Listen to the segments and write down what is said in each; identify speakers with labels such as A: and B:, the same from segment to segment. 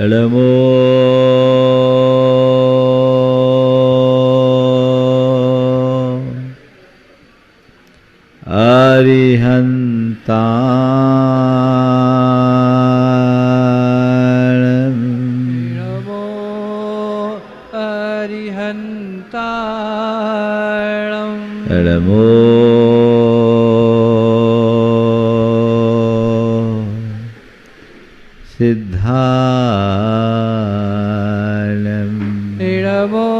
A: नमो अरिहन्ताणं
B: नमो अरिहन्ताणं
A: नमो सिद्धाणं
B: नमो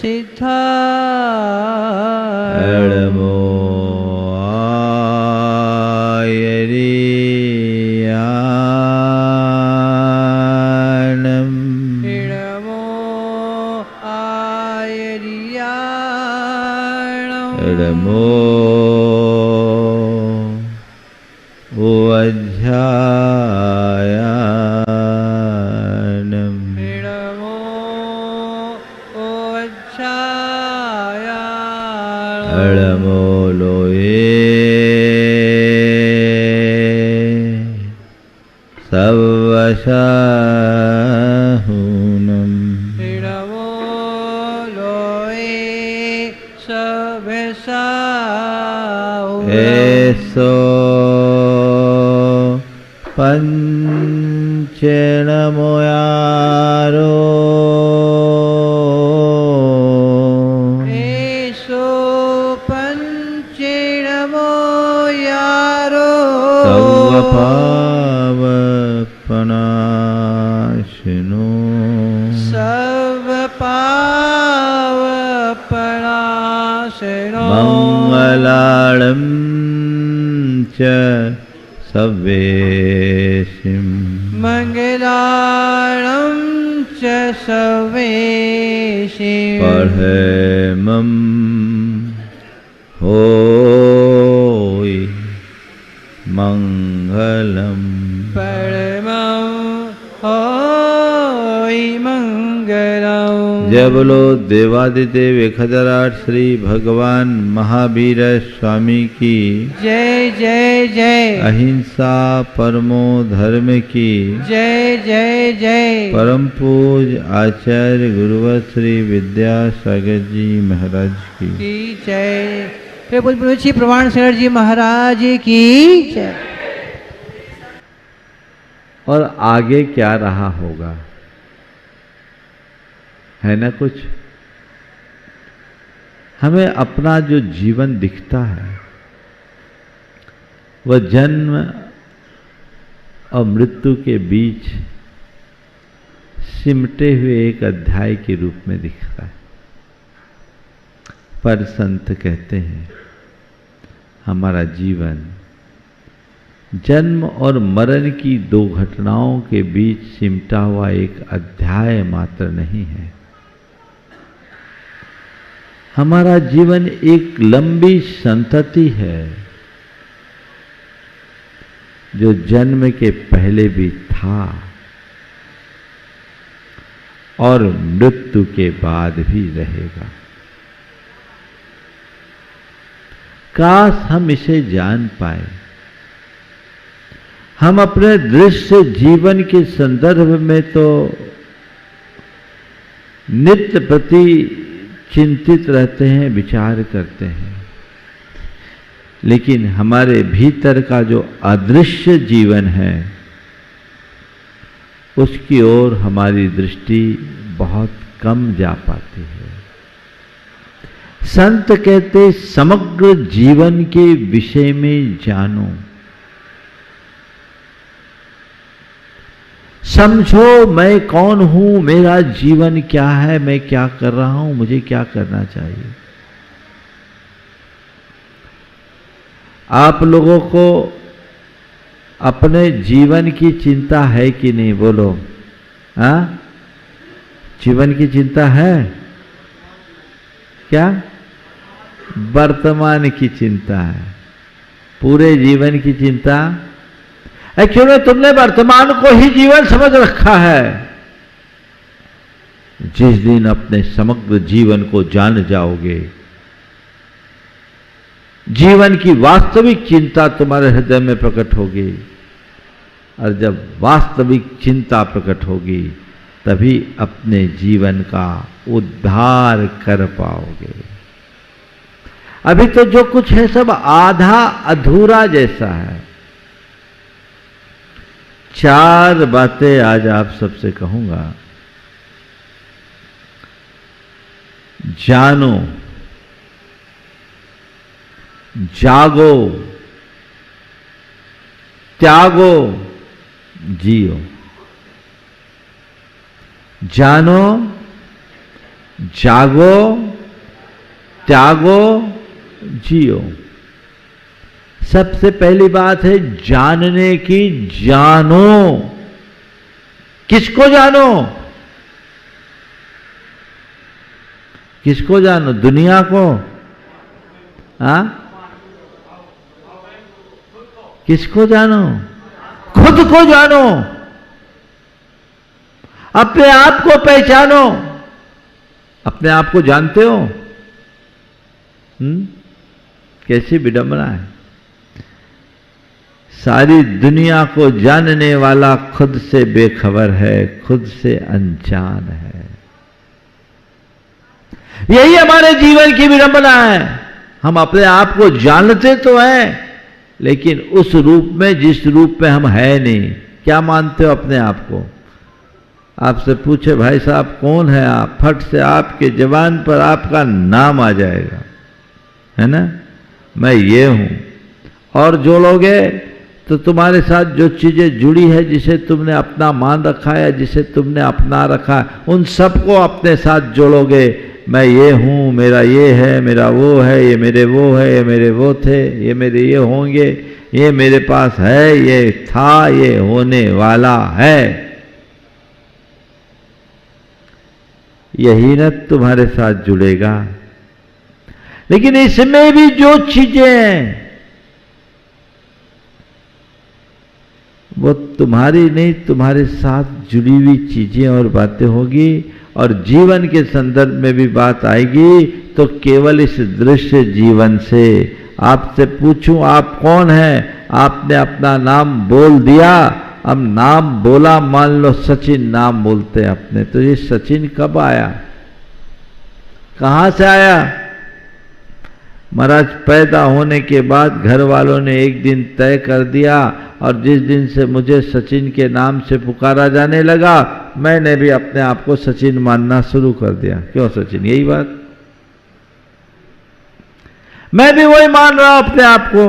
B: सिद्धाणं
A: नमो आयर्याणं
B: नमो आयर्याणं
A: नमो ओज्झायाणं
B: नमो ओज्झायाणं
A: नमो लोये सवशाहुनं
B: नमो लोये सभसाहुनं
A: एसो पंचनमोयारो
B: एषो पञ्चेणमो यारो
A: सर्वपावपनाशिनो
B: सर्वपावपनाशिनो
A: मङ्गलाळं च सवेशिं
B: मङ्गलाणं च सवेशिं
A: पठेमं होय मङ्गलम्
B: परमं होय मङ्गलम्।
A: जय बोलो देवादिदेव 1008 श्री भगवान महावीर स्वामी की
B: जय जय जय।
A: अहिंसा परमो धर्म की
B: जय जय जय।
A: परम पूज आचार्य गुरुवर श्री विद्यासागर जी महाराज की
B: जय। प्रभु श्री प्रमाण शंकर जी महाराज की जय।
A: और आगे क्या रहा होगा, है ना कुछ? हमें अपना जो जीवन दिखता है वह जन्म और मृत्यु के बीच सिमटे हुए एक अध्याय के रूप में दिखता है। पर संत कहते हैं हमारा जीवन जन्म और मरण की दो घटनाओं के बीच सिमटा हुआ एक अध्याय मात्र नहीं है। हमारा जीवन एक लंबी संतति है जो जन्म के पहले भी था और मृत्यु के बाद भी रहेगा। काश हम इसे जान पाए। हम अपने दृश्य जीवन के संदर्भ में तो नित्य प्रति चिंतित रहते हैं, विचार करते हैं, लेकिन हमारे भीतर का जो अदृश्य जीवन है उसकी ओर हमारी दृष्टि बहुत कम जा पाती है। संत कहते समग्र जीवन के विषय में जानो, समझो मैं कौन हूं, मेरा जीवन क्या है, मैं क्या कर रहा हूं, मुझे क्या करना चाहिए। आप लोगों को अपने जीवन की चिंता है कि नहीं, बोलो। हाँ, जीवन की चिंता है क्या? वर्तमान की चिंता है, पूरे जीवन की चिंता है। क्योंकि तुमने वर्तमान को ही जीवन समझ रखा है। जिस दिन अपने समग्र जीवन को जान जाओगे, जीवन की वास्तविक चिंता तुम्हारे हृदय में प्रकट होगी और जब वास्तविक चिंता प्रकट होगी तभी अपने जीवन का उद्धार कर पाओगे। अभी तो जो कुछ है सब आधा अधूरा जैसा है। 4 बातें आज आप सबसे कहूंगा। जानो, जागो, त्यागो, जियो। जानो, जागो, त्यागो, जियो। सबसे पहली बात है जानने की। जानो, किसको जानो? किसको जानो? दुनिया को? हाँ, किसको जानो? खुद को जानो, अपने आप को पहचानो। अपने आप को जानते हो? कैसी विडंबना है। सारी दुनिया को जानने वाला खुद से बेखबर है, खुद से अनजान है। यही हमारे जीवन की विडंबना है। हम अपने आप को जानते तो हैं, लेकिन उस रूप में जिस रूप में हम है नहीं। क्या मानते हो अपने आप को? आपसे पूछे भाई साहब कौन है आप, फट से आपके जबान पर आपका नाम आ जाएगा, है ना? मैं ये हूं। और जोड़ोगे तो तुम्हारे साथ जो चीजें जुड़ी है, जिसे तुमने अपना मान रखा है, जिसे तुमने अपना रखा है, उन सबको अपने साथ जोड़ोगे। मैं ये हूं, मेरा ये है, मेरा वो है, ये मेरे वो है, ये मेरे वो थे, ये मेरे ये होंगे, ये मेरे पास है, ये था, ये होने वाला है। यही न तुम्हारे साथ जुड़ेगा। लेकिन इसमें भी जो चीजें हैं वो तुम्हारी नहीं, तुम्हारे साथ जुड़ी हुई चीजें और बातें होगी। और जीवन के संदर्भ में भी बात आएगी तो केवल इस दृश्य जीवन से। आपसे पूछूं आप कौन हैं? आपने अपना नाम बोल दिया। अब नाम बोला, मान लो सचिन नाम बोलते हैं अपने, तो ये सचिन कब आया? कहां से आया? महाराज पैदा होने के बाद घर वालों ने एक दिन तय कर दिया, और जिस दिन से मुझे सचिन के नाम से पुकारा जाने लगा, मैंने भी अपने आप को सचिन मानना शुरू कर दिया। क्यों सचिन? यही बात, मैं भी वही मान रहा हूं अपने आप को।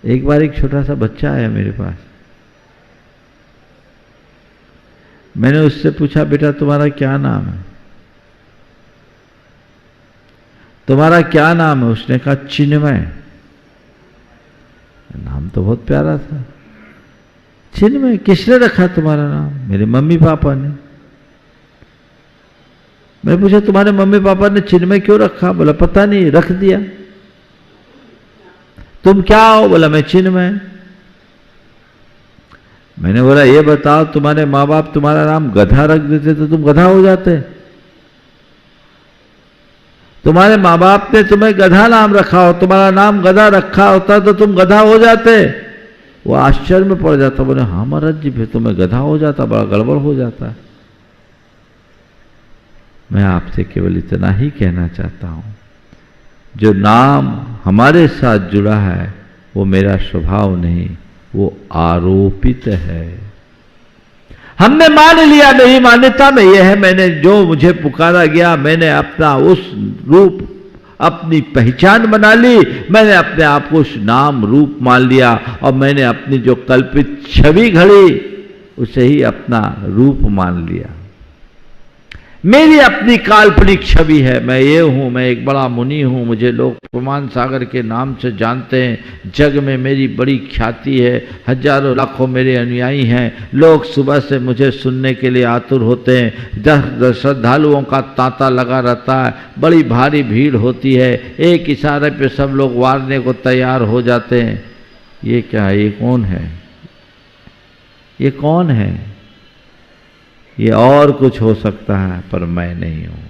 A: एक बार एक छोटा सा बच्चा आया मेरे पास। मैंने उससे पूछा, बेटा तुम्हारा क्या नाम है? तुम्हारा क्या नाम है? उसने कहा चिन्मय। नाम तो बहुत प्यारा था। चिन्मय? किसने रखा तुम्हारा नाम? मेरे मम्मी पापा ने। मैं पूछा तुम्हारे मम्मी पापा ने चिन्मय क्यों रखा? बोला पता नहीं, रख दिया। तुम क्या हो? बोला मैं चिन्मय। मैंने बोला ये बताओ, तुम्हारे माँ बाप तुम्हारा नाम गधा रख देते तो तुम गधा हो जाते? तुम्हारे माँ बाप ने तुम्हें गधा नाम रखा हो, तुम्हारा नाम गधा रखा होता तो तुम गधा हो जाते? वो आश्चर्य में पड़ जाता। बोले हाँ महाराज जी, फिर तुम्हें गधा हो जाता, बड़ा गड़बड़ हो जाता है। मैं आपसे केवल इतना ही कहना चाहता हूं, जो नाम हमारे साथ जुड़ा है वो मेरा स्वभाव नहीं, वो आरोपित है। हमने मान लिया, मेरी मान्यता में यह है, मैंने जो मुझे पुकारा गया, मैंने अपना उस रूप, अपनी पहचान बना ली। मैंने अपने आप को उस नाम रूप मान लिया, और मैंने अपनी जो कल्पित छवि घड़ी उसे ही अपना रूप मान लिया। मेरी अपनी काल्पनिक छवि है, मैं ये हूं, मैं एक बड़ा मुनि हूं, मुझे लोग प्रमाण सागर के नाम से जानते हैं, जग में मेरी बड़ी ख्याति है, हजारों लाखों मेरे अनुयायी हैं, लोग सुबह से मुझे सुनने के लिए आतुर होते हैं, 10 श्रद्धालुओं का तांता लगा रहता है, बड़ी भारी भीड़ होती है, एक इशारे पे सब लोग वारने को तैयार हो जाते हैं। ये क्या है? ये कौन है? ये कौन है? ये और कुछ हो सकता है, पर मैं नहीं हूं।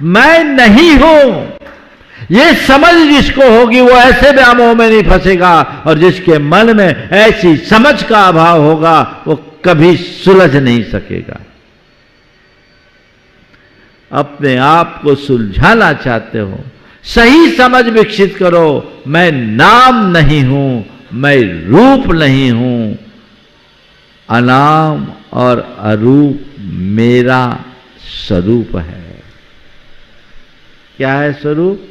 A: मैं नहीं हूं। ये समझ जिसको होगी वो ऐसे व्यामोह में नहीं फंसेगा, और जिसके मन में ऐसी समझ का अभाव होगा वो कभी सुलझ नहीं सकेगा। अपने आप को सुलझाना चाहते हो, सही समझ विकसित करो। मैं नाम नहीं हूं, मैं रूप नहीं हूं, अनाम और अरूप मेरा स्वरूप है। क्या है स्वरूप?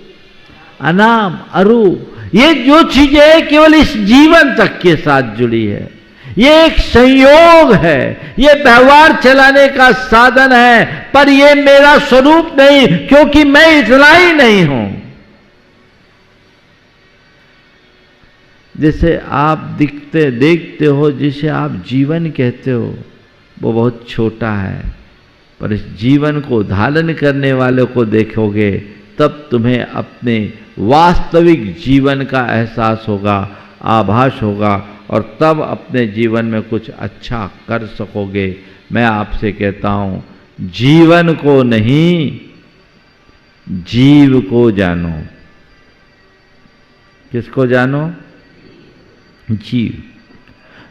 A: अनाम अरूप। ये जो चीजें केवल इस जीवन तक के साथ जुड़ी है, ये एक संयोग है, ये व्यवहार चलाने का साधन है, पर ये मेरा स्वरूप नहीं, क्योंकि मैं इतना ही नहीं हूं। जिसे आप देखते हो, जिसे आप जीवन कहते हो, वो बहुत छोटा है, पर इस जीवन को धारण करने वाले को देखोगे तब तुम्हें अपने वास्तविक जीवन का एहसास होगा, आभास होगा, और तब अपने जीवन में कुछ अच्छा कर सकोगे। मैं आपसे कहता हूं, जीवन को नहीं, जीव को जानो। किसको जानो? जीव,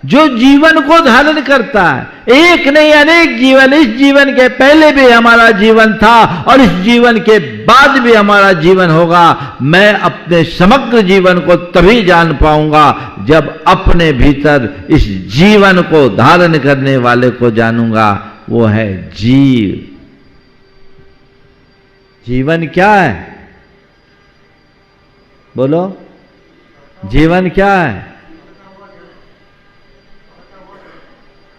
A: जो जीवन को धारण करता है। एक नहीं अनेक जीवन, इस जीवन के पहले भी हमारा जीवन था और इस जीवन के बाद भी हमारा जीवन होगा। मैं अपने समग्र जीवन को तभी जान पाऊंगा जब अपने भीतर इस जीवन को धारण करने वाले को जानूंगा, वो है जीव। जीवन क्या है? बोलो, जीवन क्या है?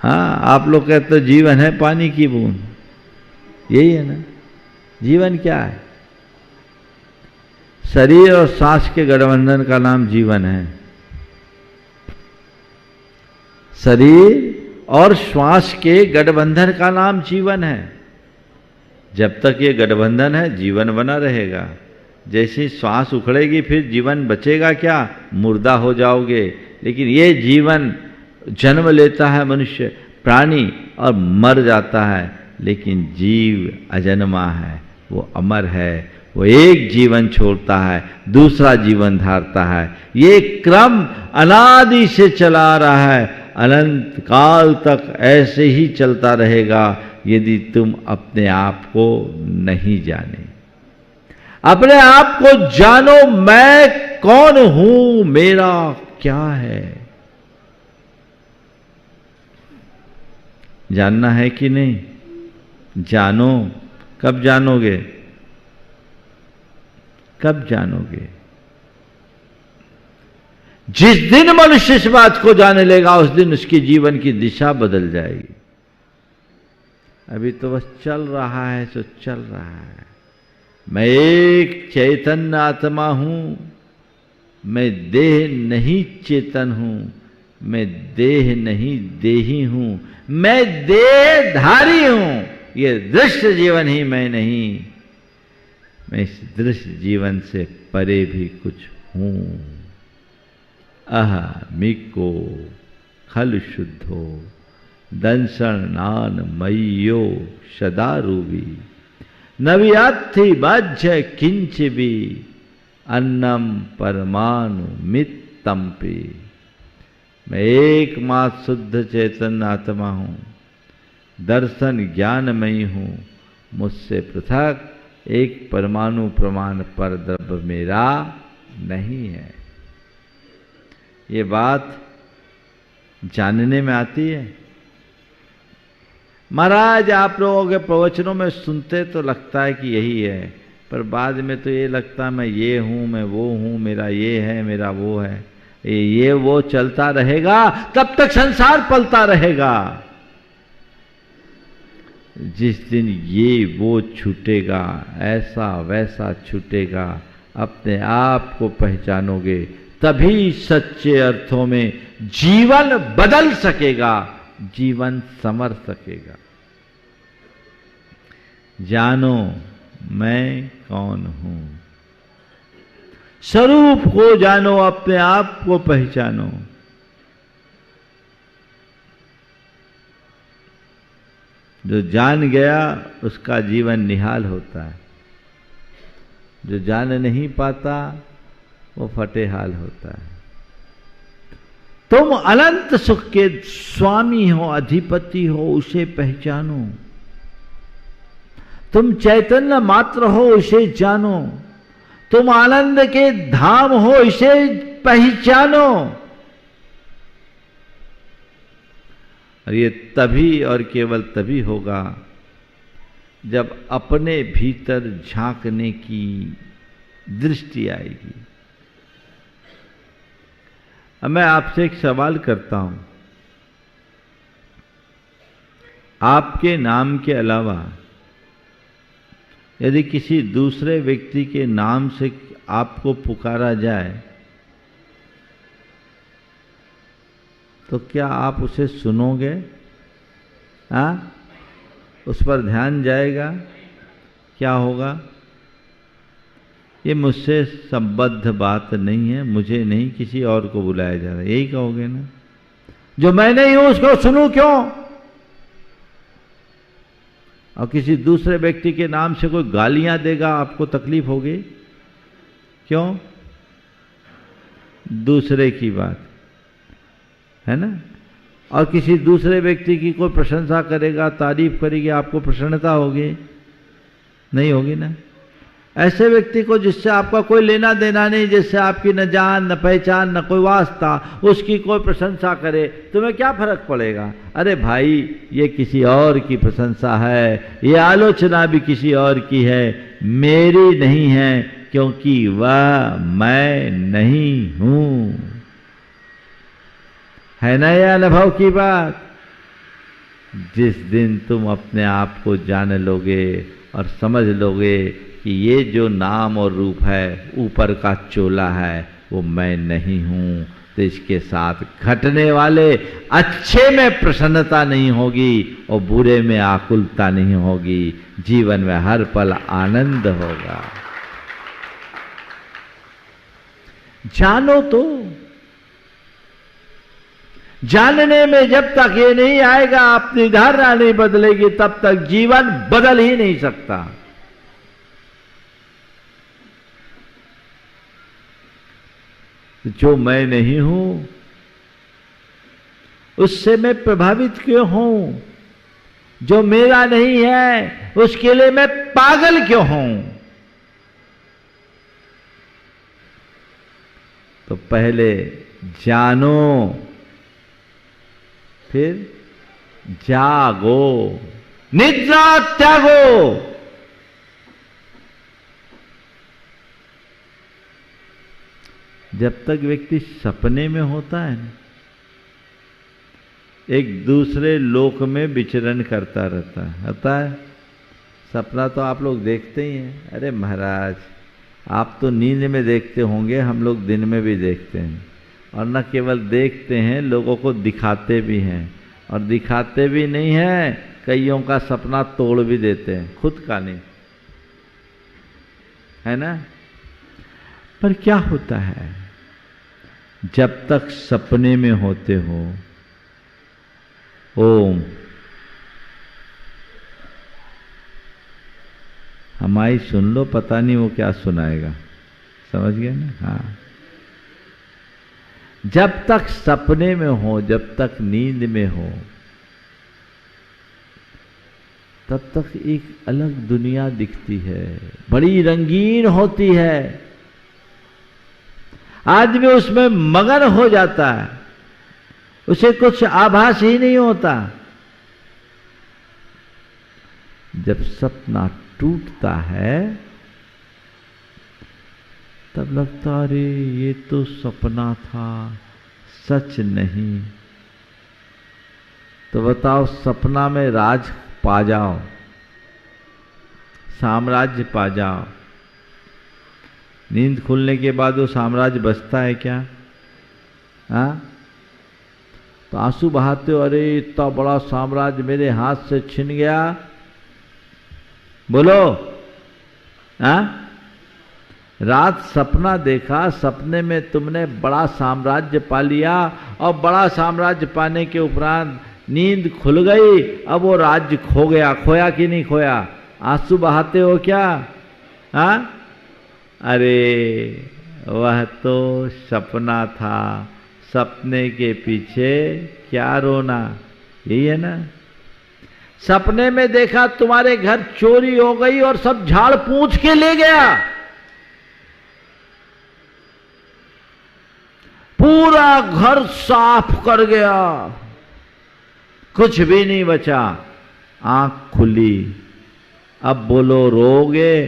A: हाँ, आप लोग कहते हो जीवन है पानी की बूंद, यही है ना। जीवन क्या है? शरीर और सांस के गठबंधन का नाम जीवन है। शरीर और श्वास के गठबंधन का नाम जीवन है। जब तक ये गठबंधन है, जीवन बना रहेगा। जैसे श्वास उखड़ेगी फिर जीवन बचेगा क्या? मुर्दा हो जाओगे। लेकिन ये जीवन जन्म लेता है मनुष्य, प्राणी, और मर जाता है, लेकिन जीव अजन्मा है, वो अमर है। वो एक जीवन छोड़ता है, दूसरा जीवन धारता है। ये क्रम अनादि से चला आ रहा है, अनंत काल तक ऐसे ही चलता रहेगा यदि तुम अपने आप को नहीं जाने। अपने आप को जानो, मैं कौन हूं, मेरा क्या है। जानना है कि नहीं? जानो। कब जानोगे? कब जानोगे? जिस दिन मनुष्य इस बात को जाने लेगा, उस दिन उसके जीवन की दिशा बदल जाएगी। अभी तो बस चल रहा है, सो चल रहा है। मैं एक चैतन्य आत्मा हूं, मैं देह नहीं चेतन हूं, मैं देह नहीं देही हूं, मैं देहधारी हूं। ये दृश्य जीवन ही मैं नहीं, मैं इस दृश्य जीवन से परे भी कुछ हूं। अहमिको खल शुद्धो दंशन नान मय्यो सदारूबी नव्याथि बाज्य किंच भी अन्नम परमाणु मित्तम्पि। मैं एकमात्र शुद्ध चैतन्य आत्मा हूं, दर्शन ज्ञानमयी हूं। मुझसे पृथक एक परमाणु प्रमाण पर द्रव्य मेरा नहीं है। ये बात जानने में आती है। महाराज, आप लोगों के प्रवचनों में सुनते तो लगता है कि यही है, पर बाद में तो ये लगता है मैं ये हूं, मैं वो हूं, मेरा ये है, मेरा वो है। ये वो चलता रहेगा, तब तक संसार पलता रहेगा। जिस दिन ये वो छूटेगा, ऐसा वैसा छूटेगा, अपने आप को पहचानोगे, तभी सच्चे अर्थों में जीवन बदल सकेगा, जीवन संवर सकेगा। जानो मैं कौन हूं। स्वरूप को जानो, अपने आप को पहचानो। जो जान गया उसका जीवन निहाल होता है। जो जान नहीं पाता वो फटे हाल होता है। तुम अनंत सुख के स्वामी हो, अधिपति हो, उसे पहचानो। तुम चैतन्य मात्र हो, उसे जानो। तुम आनंद के धाम हो, इसे पहचानो। और ये तभी और केवल तभी होगा जब अपने भीतर झांकने की दृष्टि आएगी। अब मैं आपसे एक सवाल करता हूं, आपके नाम के अलावा यदि किसी दूसरे व्यक्ति के नाम से आपको पुकारा जाए तो क्या आप उसे सुनोगे? हाँ, उस पर ध्यान जाएगा? क्या होगा? ये मुझसे संबद्ध बात नहीं है, मुझे नहीं, किसी और को बुलाया जा रहा है, यही कहोगे ना? जो मैं नहीं हूं उसको सुनूं क्यों? और किसी दूसरे व्यक्ति के नाम से कोई गालियां देगा, आपको तकलीफ होगी? क्यों? दूसरे की बात है ना। और किसी दूसरे व्यक्ति की कोई प्रशंसा करेगा, तारीफ करेगी, आपको प्रसन्नता होगी? नहीं होगी ना। ऐसे व्यक्ति को जिससे आपका कोई लेना देना नहीं, जिससे आपकी न जान न पहचान न कोई वास्ता, उसकी कोई प्रशंसा करे, तुम्हें क्या फर्क पड़ेगा? अरे भाई, ये किसी और की प्रशंसा है, ये आलोचना भी किसी और की है, मेरी नहीं है, क्योंकि वह मैं नहीं हूं। है ना ये अनुभव की बात? जिस दिन तुम अपने आप को जान लोगे और समझ लोगे कि ये जो नाम और रूप है, ऊपर का चोला है, वो मैं नहीं हूं, तो इसके साथ घटने वाले अच्छे में प्रसन्नता नहीं होगी और बुरे में आकुलता नहीं होगी। जीवन में हर पल आनंद होगा। जानो तो। जानने में जब तक ये नहीं आएगा, अपनी धारणा नहीं बदलेगी, तब तक जीवन बदल ही नहीं सकता। जो मैं नहीं हूं उससे मैं प्रभावित क्यों हूं? जो मेरा नहीं है उसके लिए मैं पागल क्यों हूं? तो पहले जानो, फिर जागो, निद्रा त्यागो। जब तक व्यक्ति सपने में होता है ना, एक दूसरे लोक में विचरण करता रहता है। सपना तो आप लोग देखते ही हैं। अरे महाराज, आप तो नींद में देखते होंगे, हम लोग दिन में भी देखते हैं। और न केवल देखते हैं, लोगों को दिखाते भी हैं। और दिखाते भी नहीं हैं, कईयों का सपना तोड़ भी देते हैं, खुद का नहीं, है ना। पर क्या होता है, जब तक सपने में होते हो, ओम हमारी सुन लो, पता नहीं वो क्या सुनाएगा, समझ गए ना। हाँ, जब तक सपने में हो, जब तक नींद में हो, तब तक एक अलग दुनिया दिखती है, बड़ी रंगीन होती है। आदमी उसमें मगन हो जाता है, उसे कुछ आभास ही नहीं होता। जब सपना टूटता है तब लगता, अरे ये तो सपना था, सच नहीं। तो बताओ, सपना में राज पा जाओ, साम्राज्य पा जाओ, नींद खुलने के बाद वो साम्राज्य बचता है क्या? हाँ, तो आंसू बहाते हो, अरे इतना बड़ा साम्राज्य मेरे हाथ से छिन गया, बोलो। हाँ, रात सपना देखा, सपने में तुमने बड़ा साम्राज्य पा लिया, और बड़ा साम्राज्य पाने के उपरांत नींद खुल गई, अब वो राज्य खो गया। खोया कि नहीं खोया? आंसू बहाते हो क्या? हाँ, अरे वह तो सपना था, सपने के पीछे क्या रोना। यही है ना। सपने में देखा तुम्हारे घर चोरी हो गई और सब झाड़ पूंछ के ले गया, पूरा घर साफ कर गया, कुछ भी नहीं बचा। आंख खुली, अब बोलो रोगे,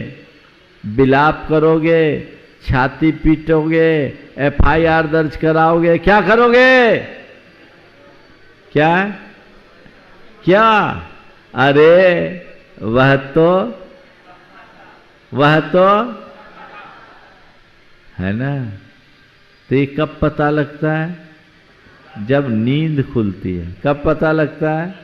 A: बिलाप करोगे, छाती पीटोगे, FIR दर्ज कराओगे, क्या करोगे? क्या क्या? अरे वह तो है ना। तो ये कब पता लगता है? जब नींद खुलती है। कब पता लगता है?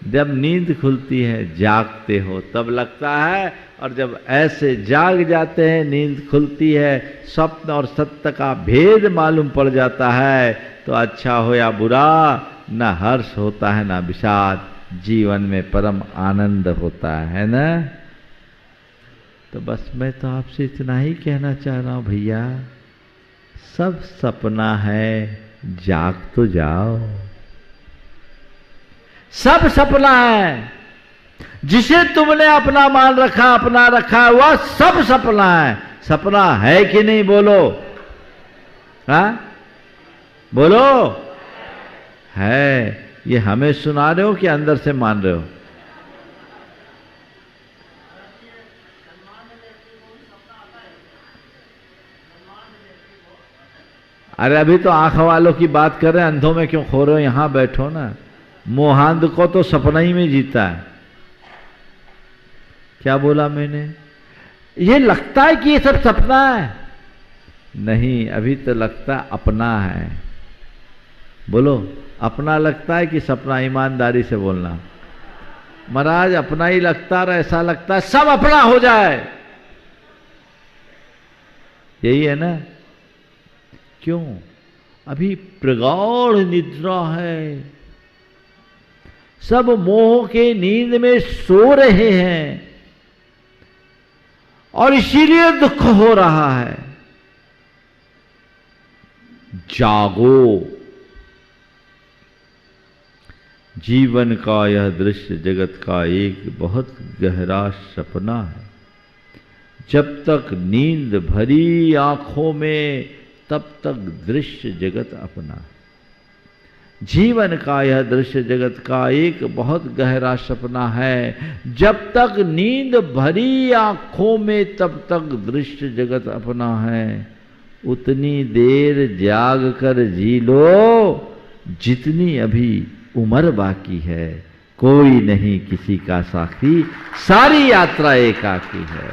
A: जब नींद खुलती है, जागते हो तब लगता है। और जब ऐसे जाग जाते हैं, नींद खुलती है, स्वप्न और सत्य का भेद मालूम पड़ जाता है, तो अच्छा हो या बुरा, न हर्ष होता है न विषाद, जीवन में परम आनंद होता है ना। तो बस मैं तो आपसे इतना ही कहना चाह रहा हूं भैया, सब सपना है, जाग तो जाओ। सब सपना है, जिसे तुमने अपना मान रखा, अपना रखा, वह सब सपना है। सपना है कि नहीं? बोलो। हाँ बोलो। है। ये हमें सुना रहे हो कि अंदर से मान रहे हो? अरे अभी तो आंख वालों की बात कर रहे हैं, अंधों में क्यों खो रहे हो? यहां बैठो ना। मोहांध को तो सपना ही में जीता है। क्या बोला मैंने? ये लगता है कि ये सब सपना है। नहीं, अभी तो लगता है अपना है। बोलो, अपना लगता है कि सपना? ईमानदारी से बोलना। महाराज अपना ही लगता है, ऐसा लगता है सब अपना हो जाए। यही है ना। क्यों? अभी प्रगाढ़ निद्रा है, सब मोह के नींद में सो रहे हैं और इसीलिए दुख हो रहा है। जागो। जीवन का यह दृश्य जगत का एक बहुत गहरा सपना है। जब तक नींद भरी आंखों में, तब तक दृश्य जगत अपना है। जीवन का यह दृश्य जगत का एक बहुत गहरा सपना है। जब तक नींद भरी आंखों में, तब तक दृश्य जगत अपना है। उतनी देर जाग कर जी लो जितनी अभी उम्र बाकी है। कोई नहीं किसी का साथी, सारी यात्रा एकाकी है।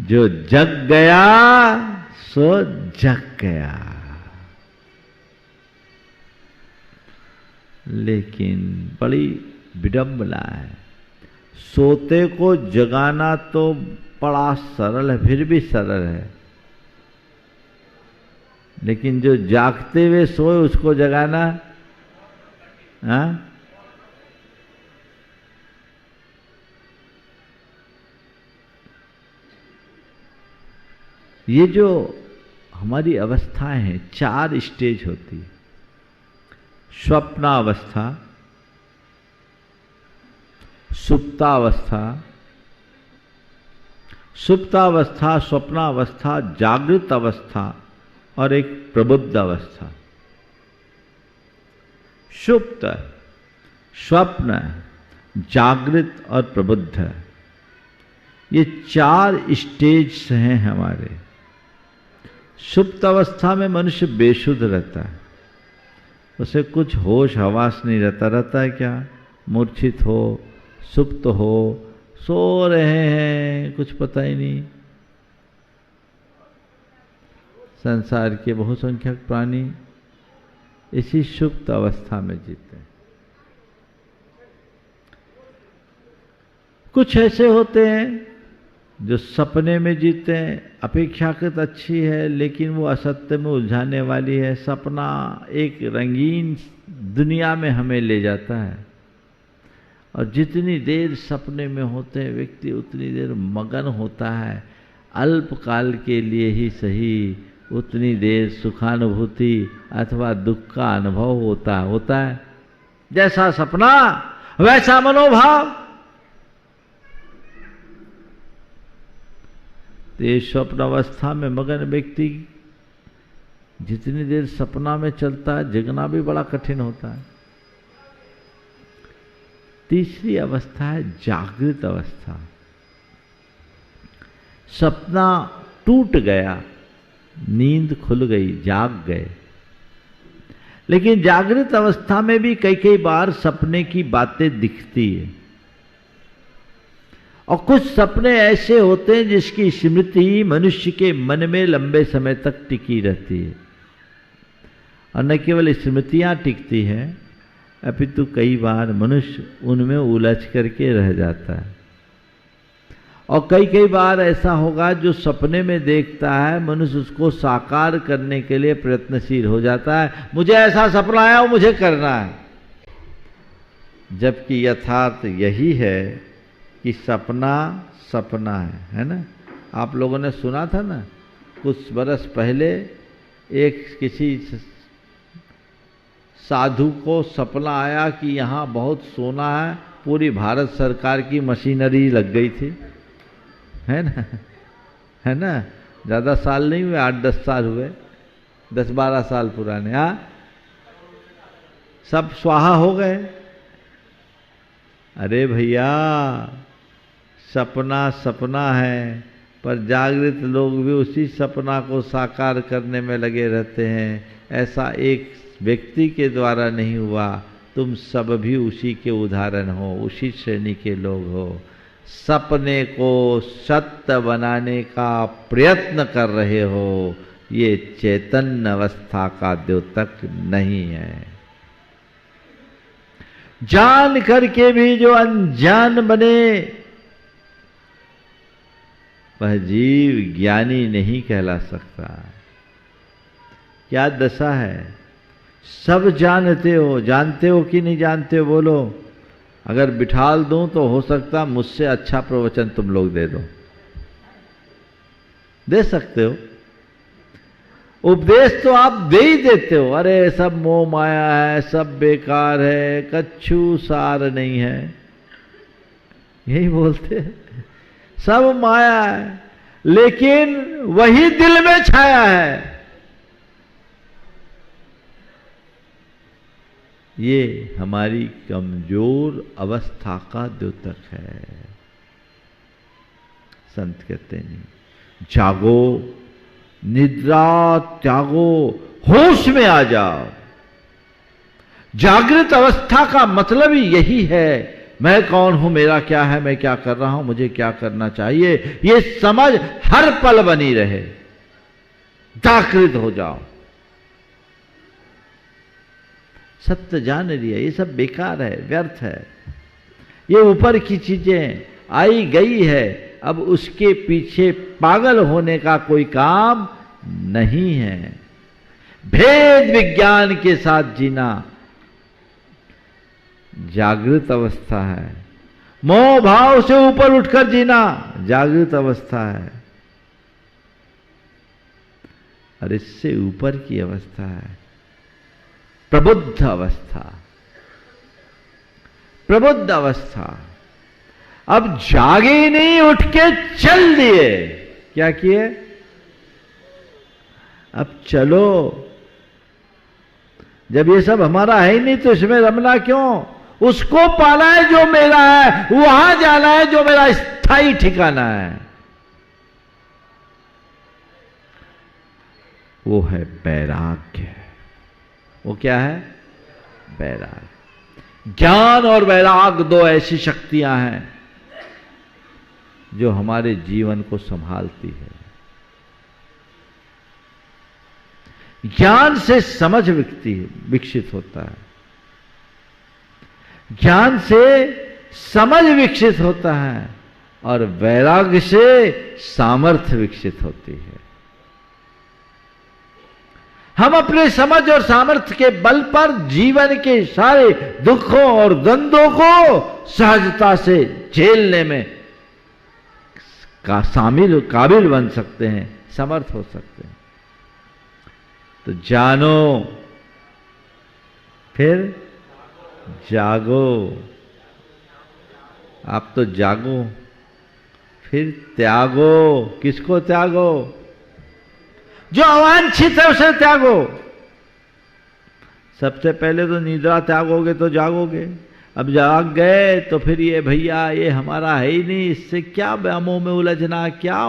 A: जो जग गया सो जग गया। लेकिन बड़ी विडंबना है, सोते को जगाना तो बड़ा सरल है, फिर भी सरल है, लेकिन जो जागते हुए सोए उसको जगाना, हाँ? ये जो हमारी अवस्थाएं हैं, 4 स्टेज होती है। स्वप्नावस्था, सुप्तावस्था, सुप्तावस्था, स्वप्नावस्था, जागृत अवस्था और एक प्रबुद्ध अवस्था। सुप्त, स्वप्न, जागृत और प्रबुद्ध, ये 4 स्टेज हैं हमारे। सुप्त अवस्था में मनुष्य बेसुध रहता है, उसे कुछ होश हवास नहीं रहता। रहता है क्या? मूर्छित हो, सुप्त हो, सो रहे हैं, कुछ पता ही नहीं। संसार के बहुसंख्यक प्राणी इसी सुप्त अवस्था में जीते हैं। कुछ ऐसे होते हैं जो सपने में जीते हैं, अपेक्षाकृत अच्छी है लेकिन वो असत्य में उलझाने वाली है। सपना एक रंगीन दुनिया में हमें ले जाता है और जितनी देर सपने में होते हैं व्यक्ति उतनी देर मगन होता है, अल्पकाल के लिए ही सही उतनी देर सुखानुभूति अथवा दुख का अनुभव होता है। जैसा सपना वैसा मनोभाव। तो ये स्वप्न अवस्था में मगन व्यक्ति जितनी देर सपना में चलता है जगना भी बड़ा कठिन होता है। तीसरी अवस्था है जागृत अवस्था। सपना टूट गया, नींद खुल गई, जाग गए। लेकिन जागृत अवस्था में भी कई कई बार सपने की बातें दिखती है और कुछ सपने ऐसे होते हैं जिसकी स्मृति मनुष्य के मन में लंबे समय तक टिकी रहती है। और न केवल स्मृतियां टिकती हैं अपितु कई बार मनुष्य उनमें उलझ करके रह जाता है। और कई बार ऐसा होगा जो सपने में देखता है मनुष्य उसको साकार करने के लिए प्रयत्नशील हो जाता है, मुझे ऐसा सपना आया वो मुझे करना है। जबकि यथार्थ यही है कि सपना सपना है ना। आप लोगों ने सुना था ना कुछ बरस पहले एक किसी साधु को सपना आया कि यहाँ बहुत सोना है, पूरी भारत सरकार की मशीनरी लग गई थी, है ना। ज़्यादा साल नहीं हुए, 8-10 साल हुए, 10-12 साल पुराने। हाँ, सब स्वाहा हो गए। अरे भैया, सपना सपना है, पर जागृत लोग भी उसी सपना को साकार करने में लगे रहते हैं। ऐसा एक व्यक्ति के द्वारा नहीं हुआ, तुम सब भी उसी के उदाहरण हो, उसी श्रेणी के लोग हो। सपने को सत्य बनाने का प्रयत्न कर रहे हो, ये चैतन्य अवस्था का द्योतक नहीं है। जान करके भी जो अनजान बने वह जीव ज्ञानी नहीं कहला सकता। क्या दशा है? सब जानते हो कि नहीं जानते हो? बोलो। अगर बिठाल दूं तो हो सकता मुझसे अच्छा प्रवचन तुम लोग दे सकते हो। उपदेश तो आप दे ही देते हो, अरे सब मोह माया है, सब बेकार है, कच्छू सार नहीं है, यही बोलते हैं। सब माया है, लेकिन वही दिल में छाया है। ये हमारी कमजोर अवस्था का द्योतक है। संत कहते हैं जागो, निद्रा त्यागो, होश में आ जाओ। जागृत अवस्था का मतलब ही यही है, मैं कौन हूं, मेरा क्या है, मैं क्या कर रहा हूं, मुझे क्या करना चाहिए, ये समझ हर पल बनी रहे। जागृत हो जाओ। सत्य जान लिया ये सब बेकार है, व्यर्थ है, ये ऊपर की चीजें आई गई है, अब उसके पीछे पागल होने का कोई काम नहीं है। भेद विज्ञान के साथ जीना जागृत अवस्था है। मोह भाव से ऊपर उठकर जीना जागृत अवस्था है, और इससे ऊपर की अवस्था है प्रबुद्ध अवस्था। प्रबुद्ध अवस्था। अब जागे नहीं, उठ के चल दिए। क्या किए? अब चलो। जब ये सब हमारा है ही नहीं तो इसमें रमना क्यों? उसको पाना है जो मेरा है, वहां जाना है जो मेरा स्थायी ठिकाना है। वो है वैराग्य। वो क्या है? वैराग। ज्ञान और वैराग दो ऐसी शक्तियां हैं जो हमारे जीवन को संभालती है। ज्ञान से समझ विकसित होता है, ज्ञान से समझ विकसित होता है, और वैराग्य से सामर्थ्य विकसित होती है। हम अपने समझ और सामर्थ्य के बल पर जीवन के सारे दुखों और द्वंद्वों को सहजता से झेलने में काबिल बन सकते हैं, समर्थ हो सकते हैं। तो जानो, फिर जागो। आप तो जागो, फिर त्यागो। किसको त्यागो? जो अवांछित है उसे त्यागो। सबसे पहले तो निद्रा त्यागोगे तो जागोगे। अब जाग गए तो फिर ये भैया ये हमारा है ही नहीं, इससे क्या व्यामों में उलझना, क्या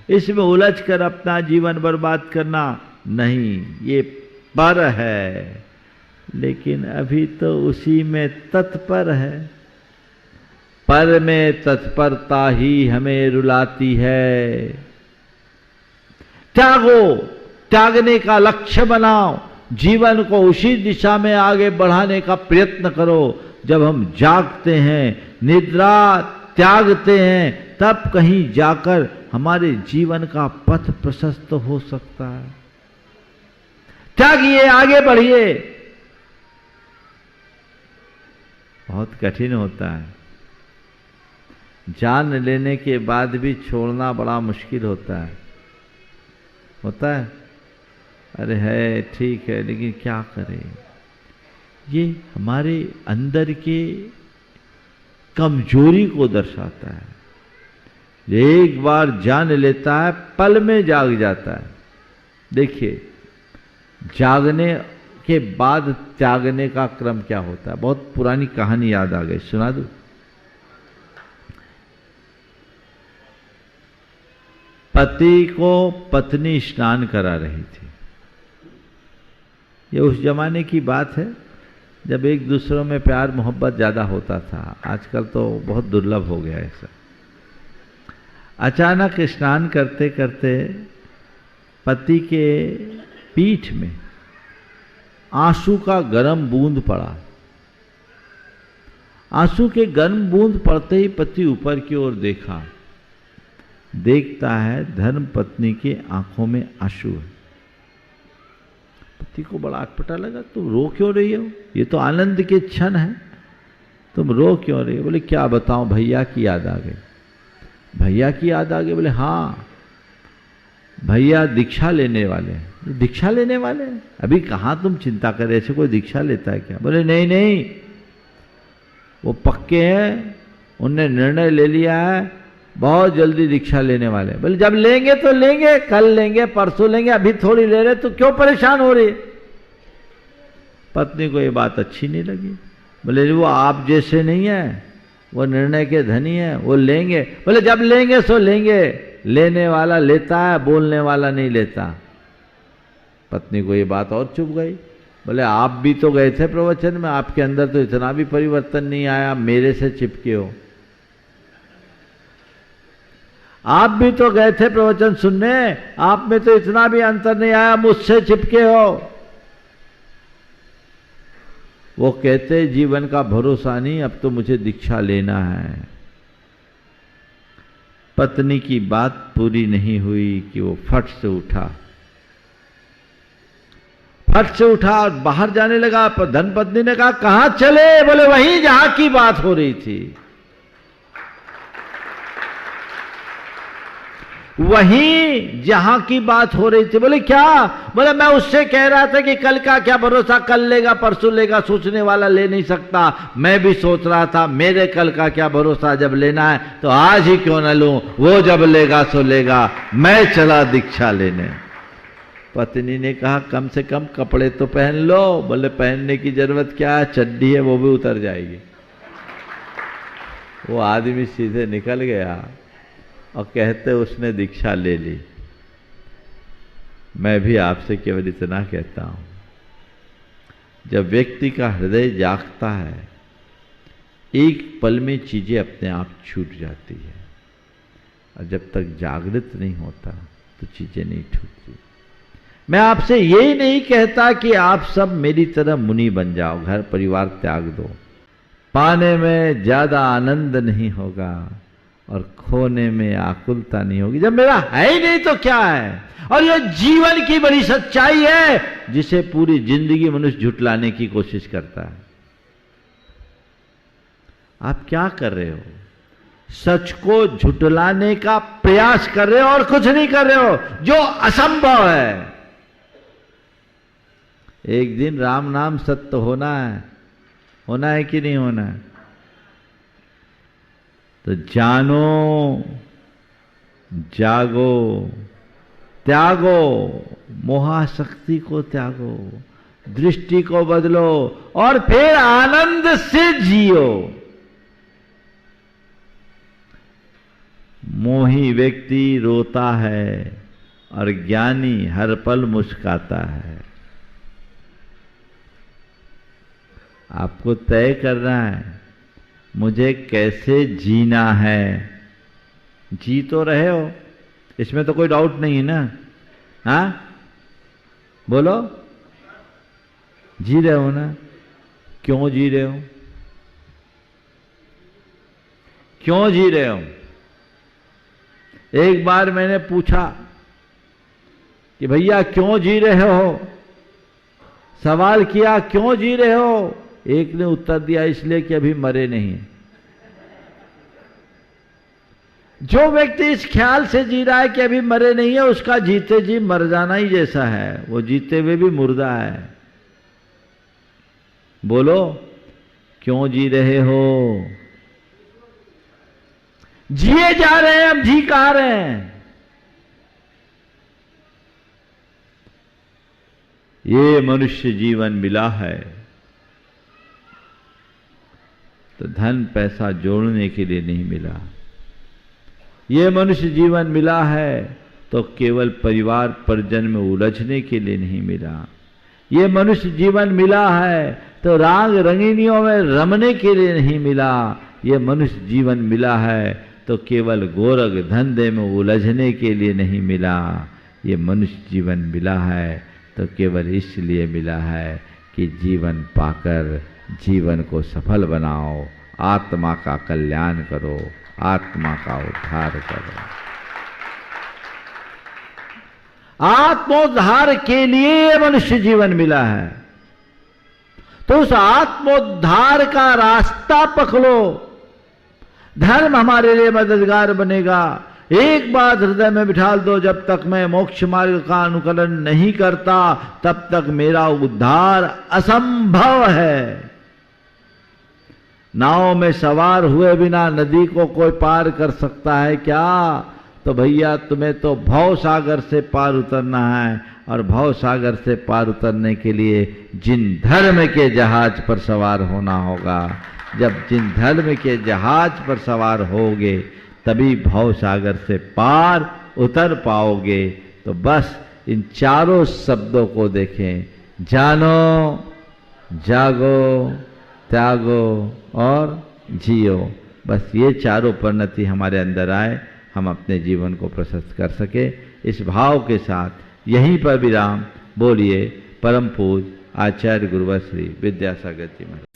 A: इसमें उलझ कर अपना जीवन बर्बाद करना। नहीं, ये पर है, लेकिन अभी तो उसी में तत्पर है। पर में तत्परता ही हमें रुलाती है। त्यागो, त्यागने का लक्ष्य बनाओ, जीवन को उसी दिशा में आगे बढ़ाने का प्रयत्न करो। जब हम जागते हैं, निद्रा त्यागते हैं, तब कहीं जाकर हमारे जीवन का पथ प्रशस्त हो सकता है। त्यागिए, आगे बढ़िए। बहुत कठिन होता है, जान लेने के बाद भी छोड़ना बड़ा मुश्किल होता है। अरे है, ठीक है, लेकिन क्या करें? ये हमारे अंदर के कमजोरी को दर्शाता है। एक बार जान लेता है, पल में जाग जाता है। देखिए, जागने के बाद त्यागने का क्रम क्या होता है। बहुत पुरानी कहानी याद आ गई, सुना दूं? पति को पत्नी स्नान करा रही थी। ये उस जमाने की बात है जब एक दूसरों में प्यार मोहब्बत ज्यादा होता था। आजकल तो बहुत दुर्लभ हो गया ऐसा। अचानक स्नान करते करते पति के पीठ में आंसू का गर्म बूंद पड़ा। आंसू के गर्म बूंद पड़ते ही पति ऊपर की ओर देखा। देखता है धर्म पत्नी की आंखों में आंसू है। पति को बड़ा अटपटा लगा, तुम रो क्यों रही हो? ये तो आनंद के क्षण है, तुम रो क्यों रही हो? बोले क्या बताऊं, भैया की याद आ गई। भैया की याद आ गई? बोले हाँ, भैया दीक्षा लेने वाले हैं। दीक्षा लेने वाले हैं? अभी कहाँ तुम चिंता कर रहे, ऐसे कोई दीक्षा लेता है क्या? बोले नहीं नहीं, वो पक्के हैं, उनने निर्णय ले लिया है, बहुत जल्दी दीक्षा लेने वाले। बोले जब लेंगे तो लेंगे, कल लेंगे, परसों लेंगे, अभी थोड़ी ले रहे, तो क्यों परेशान हो रही? पत्नी को ये बात अच्छी नहीं लगी। बोले वो आप जैसे नहीं है, वो निर्णय के धनी है, वो लेंगे। बोले जब लेंगे सो लेंगे, लेने वाला लेता है, बोलने वाला नहीं लेता। पत्नी को ये बात और चुभ गई। बोले आप भी तो गए थे प्रवचन में, आपके अंदर तो इतना भी परिवर्तन नहीं आया, मेरे से चिपके हो। आप भी तो गए थे प्रवचन सुनने, आप में तो इतना भी अंतर नहीं आया, मुझसे चिपके हो। वो कहते जीवन का भरोसा नहीं, अब तो मुझे दीक्षा लेना है। पत्नी की बात पूरी नहीं हुई कि वो फट से उठा और बाहर जाने लगा। पर धर्मपत्नी ने कहा कहां चले? बोले वहीं जहां की बात हो रही थी, वहीं जहां की बात हो रही थी। बोले क्या? बोले मैं उससे कह रहा था कि कल का क्या भरोसा, कल लेगा परसों लेगा, सोचने वाला ले नहीं सकता। मैं भी सोच रहा था मेरे कल का क्या भरोसा, जब लेना है तो आज ही क्यों न लूं, वो जब लेगा सो लेगा, मैं चला दीक्षा लेने। पत्नी ने कहा कम से कम कपड़े तो पहन लो। बोले पहनने की जरूरत क्या है, चड्डी है वो भी उतर जाएगी। वो आदमी सीधे निकल गया और कहते उसने दीक्षा ले ली। मैं भी आपसे केवल इतना कहता हूं, जब व्यक्ति का हृदय जागता है, एक पल में चीजें अपने आप छूट जाती है, और जब तक जागृत नहीं होता तो चीजें नहीं छूटती। मैं आपसे यही नहीं कहता कि आप सब मेरी तरह मुनि बन जाओ, घर परिवार त्याग दो। पाने में ज्यादा आनंद नहीं होगा और खोने में आकुलता नहीं होगी। जब मेरा है ही नहीं तो क्या है। और यह जीवन की बड़ी सच्चाई है जिसे पूरी जिंदगी मनुष्य झुटलाने की कोशिश करता है। आप क्या कर रहे हो? सच को झुटलाने का प्रयास कर रहे हो और कुछ नहीं कर रहे हो, जो असंभव है। एक दिन राम नाम सत्य होना है कि नहीं होना है? तो जानो, जागो, त्यागो, मोहाशक्ति को त्यागो, दृष्टि को बदलो और फिर आनंद से जियो। मोही व्यक्ति रोता है और ज्ञानी हर पल मुस्काता है। आपको तय करना है मुझे कैसे जीना है। जी तो रहे हो, इसमें तो कोई डाउट नहीं है ना? हाँ बोलो, जी रहे हो ना? क्यों जी रहे हो? क्यों जी रहे हो? एक बार मैंने पूछा कि भैया क्यों जी रहे हो, सवाल किया क्यों जी रहे हो। एक ने उत्तर दिया इसलिए कि अभी मरे नहीं। जो व्यक्ति इस ख्याल से जी रहा है कि अभी मरे नहीं है, उसका जीते जी मर जाना ही जैसा है। वो जीते हुए भी मुर्दा है। बोलो क्यों जी रहे हो? जिए जा रहे हैं, हम जी कहा रहे हैं। ये मनुष्य जीवन मिला है तो धन पैसा जोड़ने के लिए नहीं मिला। ये मनुष्य जीवन मिला है तो केवल परिवार परिजन में उलझने के लिए नहीं मिला। ये मनुष्य जीवन मिला है तो राग रंगीनियों में रमने के लिए नहीं मिला। ये मनुष्य जीवन मिला है तो केवल गोरख धंधे में उलझने के लिए नहीं मिला। ये मनुष्य जीवन मिला है तो केवल इसलिए मिला है कि जीवन पाकर जीवन को सफल बनाओ, आत्मा का कल्याण करो, आत्मा का उद्धार करो। आत्मोद्धार के लिए मनुष्य जीवन मिला है तो उस आत्मोद्धार का रास्ता पकड़ो। धर्म हमारे लिए मददगार बनेगा। एक बात हृदय में बिठा दो, जब तक मैं मोक्ष मार्ग का अनुकरण नहीं करता तब तक मेरा उद्धार असंभव है। नाव में सवार हुए बिना नदी को कोई पार कर सकता है क्या? तो भैया तुम्हें तो भव सागर से पार उतरना है, और भव सागर से पार उतरने के लिए जिन धर्म के जहाज पर सवार होना होगा। जब जिन धर्म के जहाज पर सवार होगे तभी भव सागर से पार उतर पाओगे। तो बस इन चारों शब्दों को देखें, जानो, जागो, त्यागो और जियो। बस ये चारों परिणति हमारे अंदर आए, हम अपने जीवन को प्रशस्त कर सके। इस भाव के साथ यहीं पर विराम। बोलिए परम पूज्य आचार्य गुरुवर श्री विद्यासागर जी महाराज।